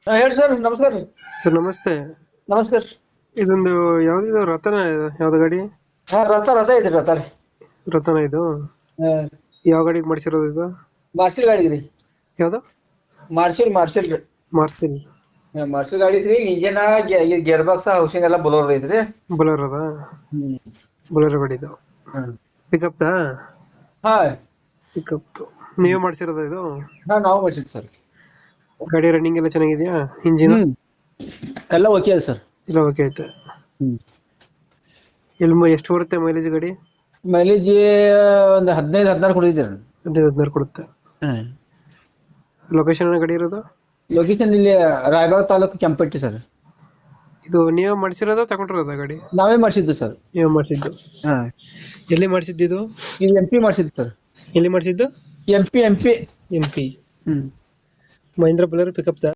ಹೇಳಿ ಸರ್, ನಮಸ್ಕಾರ ರೀ. ಸರ್ ನಮಸ್ತೆ. ನಮಸ್ಕಾರ. ಇದೊಂದು ಯಾವ್ದಿದು ರತನ ಯಾವ್ದು ಗಾಡಿ? ಹಾ, ರಥ ಐತ್ರಿ, ರಥ ರೀ. ರತನ ಇದು ಹಾ, ಯಾವ ಗಾಡಿಗೆ ಮಾಡಿಸಿರೋದು ಇದು? ಮಾರ್ಷಲ್ ಗಾಡಿ ರೀ. ಯಾವ್ದು? ಮಾರ್ಷಲ್ ರೀ. ಮಾರ್ಸಿಲ್. ಮಾರ್ಷಲ್ ಗಾಡಿ ಐತ್ರಿ. ಇಂಜಿನ್ ಗೇರ್ ಬಾಕ್ಸ್ ಹೌಸಿಂಗ್ ಎಲ್ಲ ಬಲೋರ್ ಐತ್ರಿ. ಬೊಲೆರೋ ಅದ? ಹ್ಮ್. ಬೊಲೆರೋ ಗಾಡಿ ಇದು. ಹ್ಮ್. ಪಿಕಪ್ ತಾ? ಹಾ. ಪಿಕಪ್ ನೀವೇ ಮಾಡಿಸಿರೋದು ಇದು? ಹಾ, ನಾವು ಮಾಡ್ಸಿದ್ವಿ ಸರ್. ಗಾಡಿ ರನ್ನಿಂಗ್ ಎಲ್ಲ ಚೆನ್ನಾಗಿದೆಯಾ? ಇಂಜಿನ್ ಹ್ಮ್, ಎಲ್ಲ ಓಕೆ ಅದ ಸರ್. ಎಲ್ಲ ಓಕೆ ಐತೆ? ಹ್ಮ್. ಎಷ್ಟು ಬರುತ್ತೆ ಮೈಲೇಜ್ ಗಾಡಿ? ಮೈಲೇಜ್ ಒಂದು 15-16 ಕೊಡಿದ್ದೀರಿ. 15-16 ಕೊಡುತ್ತೆ. ಹ್ಮ್. ಲೊಕೇಶನ್ ಗಾಡಿ ಇರೋದು? ಲೊಕೇಶನ್ ಇಲ್ಲಿ ರಾಯಬಾಗ್ ತಾಲೂಕು ಕೆಂಪಟ್ಟಿ ಸರ್. ಇದು ನೀವೇ ಮಾಡಿಸಿರೋದ ತಗೊಂಡಿರೋದ ಗಾಡಿ? ನಾವೇ ಮಾಡಿಸಿದ್ದು ಸರ್. ನೀವೇ ಮಾಡಿಸಿದ್ದು? ಹಾ. ಎಲ್ಲಿ ಮಾಡಿಸಿದ್ದು? ಇದು MP ಮಾಡಿಸಿದ್ದು ಸರ್. ಎಲ್ಲಿ ಮಾಡಿಸಿದ್ದು? MP. MP. ಹ್ಮ್. Mahindra Bolero pickup